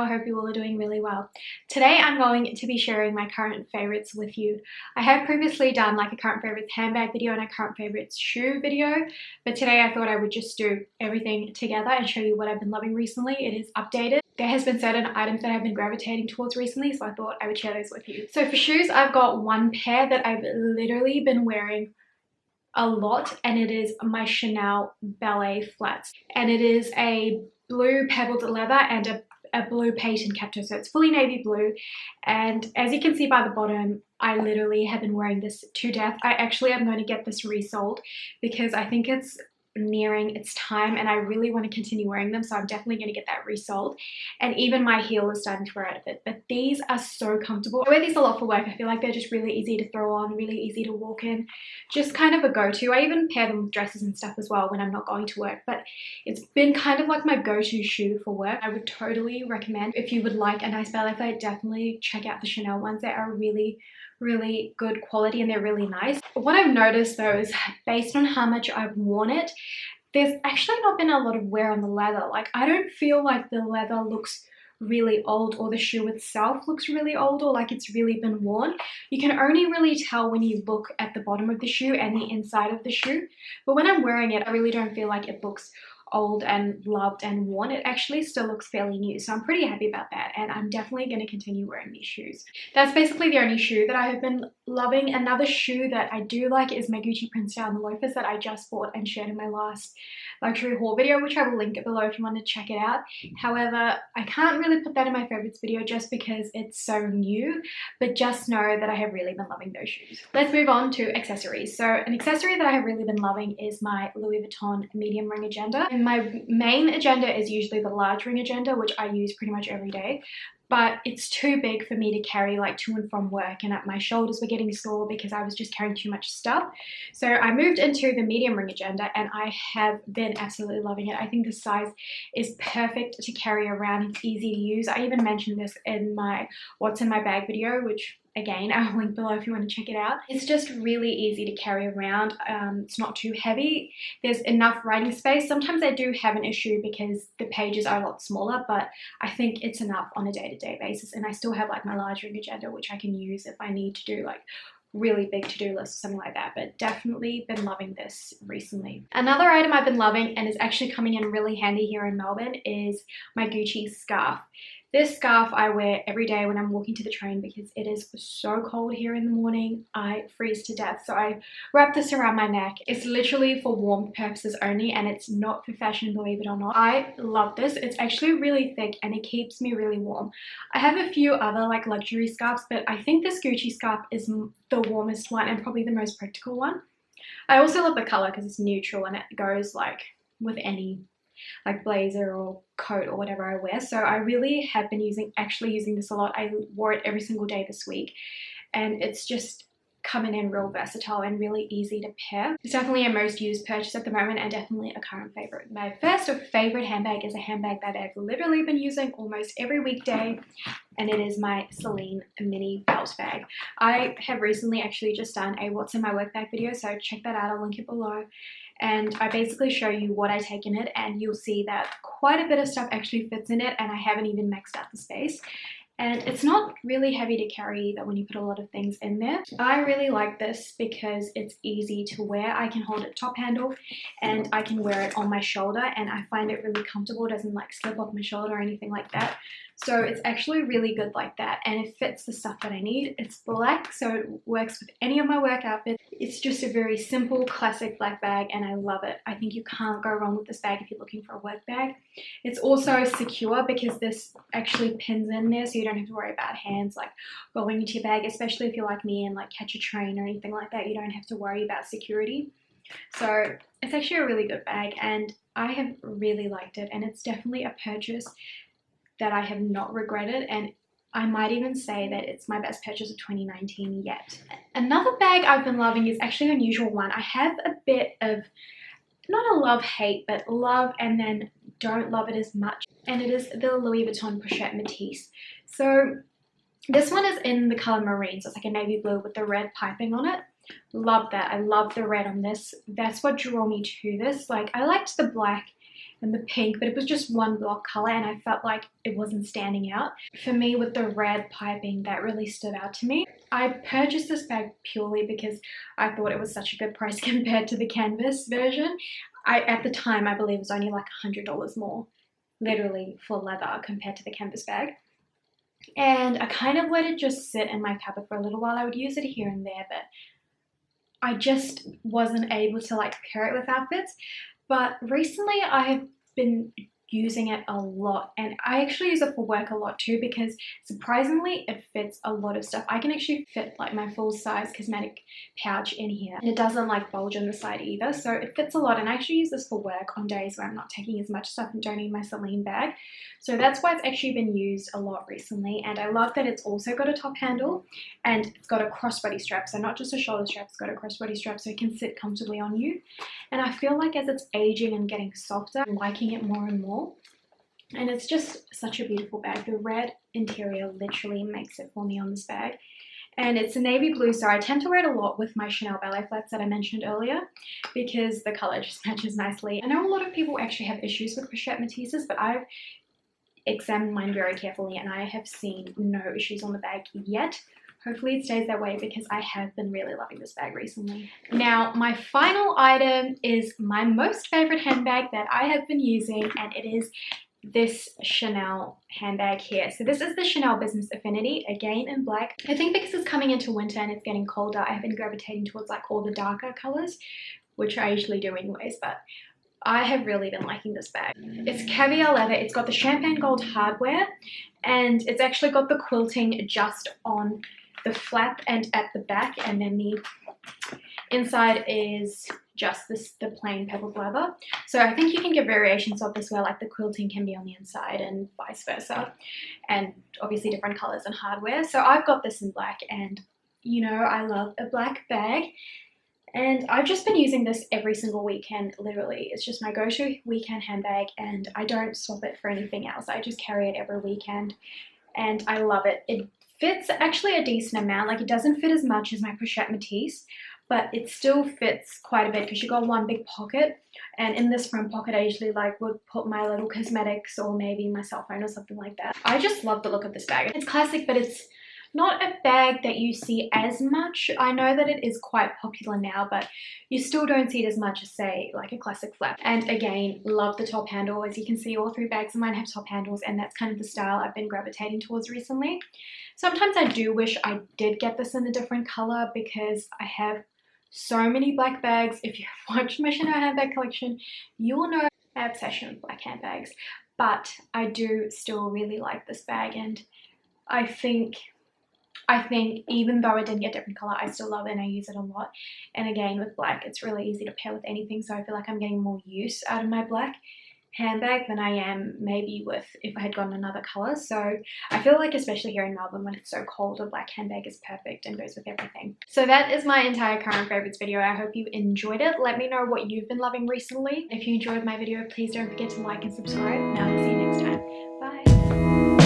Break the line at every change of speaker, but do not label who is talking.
I hope you all are doing really well. Today I'm going to be sharing my current favorites with you. I have previously done like a current favorites handbag video and a current favorites shoe video, but today I thought I would just do everything together and show you what I've been loving recently. It is updated. There has been certain items that I've been gravitating towards recently, so I thought I would share those with you. So for shoes, I've got one pair that I've literally been wearing a lot, and it is my Chanel ballet flats, and it is a blue pebbled leather and a blue patent cap toe, so it's fully navy blue. And as you can see by the bottom, I literally have been wearing this to death. I actually am going to get this resold because I think it's nearing its time and I really want to continue wearing them, so I'm definitely going to get that resold. And even my heel is starting to wear out of it, but these are so comfortable. I wear these a lot for work. I feel like they're just really easy to throw on, really easy to walk in, just kind of a go-to. I even pair them with dresses and stuff as well when I'm not going to work, but it's been kind of like my go-to shoe for work. I would totally recommend, if you would like a nice ballet flat, definitely check out the Chanel ones. They are really good quality and they're really nice. What I've noticed though is, based on how much I've worn it, there's actually not been a lot of wear on the leather. Like, I don't feel like the leather looks really old or the shoe itself looks really old or like it's really been worn. You can only really tell when you look at the bottom of the shoe and the inside of the shoe, but when I'm wearing it, I really don't feel like it looks old and loved and worn. It actually still looks fairly new, so I'm pretty happy about that, and I'm definitely going to continue wearing these shoes. That's basically the only shoe that I have been loving. Another shoe that I do like is my Gucci Prince Down loafers that I just bought and shared in my last luxury haul video, which I will link it below if you want to check it out. However, I can't really put that in my favorites video just because it's so new, but just know that I have really been loving those shoes. Let's move on to accessories. So an accessory that I have really been loving is my Louis Vuitton medium ring agenda. And my main agenda is usually the large ring agenda, which I use pretty much every day, but it's too big for me to carry like to and from work, and my shoulders were getting sore because I was just carrying too much stuff. So I moved into the medium ring agenda and I have been absolutely loving it. I think the size is perfect to carry around. It's easy to use. I even mentioned this in my what's in my bag video, which again, I'll link below if you want to check it out. It's just really easy to carry around. It's not too heavy. There's enough writing space. Sometimes I do have an issue because the pages are a lot smaller, but I think it's enough on a day-to-day basis. And I still have like my large ring agenda, which I can use if I need to do like really big to-do list or something like that, but definitely been loving this recently. Another item I've been loving and is actually coming in really handy here in Melbourne is my Gucci scarf. This scarf I wear every day when I'm walking to the train because it is so cold here in the morning. I freeze to death, so I wrap this around my neck. It's literally for warmth purposes only, and it's not for fashion, believe it or not. I love this. It's actually really thick and it keeps me really warm. I have a few other like luxury scarves, but I think this Gucci scarf is the warmest one and probably the most practical one. I also love the color because it's neutral and it goes like with any like blazer or coat or whatever I wear. So I really have been actually using this a lot. I wore it every single day this week and it's just coming in real versatile and really easy to pair. It's definitely a most used purchase at the moment and definitely a current favorite. My first favorite handbag is a handbag that I've literally been using almost every weekday, and it is my Celine mini belt bag. I have recently actually just done a what's in my work bag video, so check that out. I'll link it below. And I basically show you what I take in it, and you'll see that quite a bit of stuff actually fits in it, and I haven't even maxed out the space. And it's not really heavy to carry either when you put a lot of things in there. I really like this because it's easy to wear. I can hold it top handle and I can wear it on my shoulder, and I find it really comfortable. It doesn't like slip off my shoulder or anything like that. So it's actually really good like that, and it fits the stuff that I need. It's black, so it works with any of my work outfits. It's just a very simple, classic black bag, and I love it. I think you can't go wrong with this bag if you're looking for a work bag. It's also secure because this actually pins in there, so you don't have to worry about hands like going into your bag, especially if you're like me and like catch a train or anything like that. You don't have to worry about security. So it's actually a really good bag, and I have really liked it, and it's definitely a purchase that I have not regretted, and I might even say that it's my best purchase of 2019 yet. Another bag I've been loving is actually an unusual one. I have a bit of, not a love-hate, but love and then don't love it as much, and it is the Louis Vuitton Pochette Matisse. So this one is in the color marine, so it's like a navy blue with the red piping on it. Love that. I love the red on this. That's what drew me to this. Like, I liked the black and the pink, but it was just one block color and I felt like it wasn't standing out. For me, with the red piping, that really stood out to me. I purchased this bag purely because I thought it was such a good price compared to the canvas version. At the time, I believe it was only like $100 more, literally, for leather compared to the canvas bag. And I kind of let it just sit in my cupboard for a little while. I would use it here and there, but I just wasn't able to like pair it with outfits. But recently I have been using it a lot, and I actually use it for work a lot too because surprisingly it fits a lot of stuff. I can actually fit like my full size cosmetic pouch in here, and it doesn't like bulge on the side either, so it fits a lot. And I actually use this for work on days where I'm not taking as much stuff and don't need my Celine bag, so that's why it's actually been used a lot recently. And I love that it's also got a top handle and it's got a crossbody strap, so not just a shoulder strap, it's got a crossbody strap so it can sit comfortably on you. And I feel like as it's aging and getting softer, I'm liking it more and more. And it's just such a beautiful bag. The red interior literally makes it for me on this bag. And it's a navy blue, so I tend to wear it a lot with my Chanel ballet flats that I mentioned earlier because the color just matches nicely. I know a lot of people actually have issues with pochette Matisses, but I've examined mine very carefully and I have seen no issues on the bag yet. Hopefully it stays that way because I have been really loving this bag recently. Now, my final item is my most favorite handbag that I have been using, and it is this Chanel handbag here. So this is the Chanel Business Affinity, again in black. I think because it's coming into winter and it's getting colder, I have been gravitating towards like all the darker colors, which I usually do anyways, but I have really been liking this bag. It's caviar leather, it's got the champagne gold hardware, and it's actually got the quilting just on the flap and at the back, and then the inside is just the plain pebbled leather. So I think you can get variations of this where like the quilting can be on the inside and vice versa, and obviously different colors and hardware. So I've got this in black, and you know I love a black bag, and I've just been using this every single weekend. Literally, it's just my go-to weekend handbag, and I don't swap it for anything else. I just carry it every weekend and I love it. It fits actually a decent amount. Like, it doesn't fit as much as my Pochette Matisse, but it still fits quite a bit because you got one big pocket, and in this front pocket I usually like would put my little cosmetics or maybe my cell phone or something like that. I just love the look of this bag. It's classic, but it's not a bag that you see as much. I know that it is quite popular now, but you still don't see it as much as, say, like a classic flap. And again, love the top handle. As you can see, all three bags of mine have top handles, and that's kind of the style I've been gravitating towards recently. Sometimes I do wish I did get this in a different color because I have so many black bags. If you've watched my Chanel handbag collection, you'll know my obsession with black handbags. But I do still really like this bag, and I think even though I didn't get different color, I still love it and I use it a lot. And again, with black, it's really easy to pair with anything, so I feel like I'm getting more use out of my black handbag than I am maybe with if I had gotten another color. So I feel like, especially here in Melbourne when it's so cold, a black handbag is perfect and goes with everything. So that is my entire current favorites video. I hope you enjoyed it. Let me know what you've been loving recently. If you enjoyed my video, please don't forget to like and subscribe, and I'll see you next time. Bye.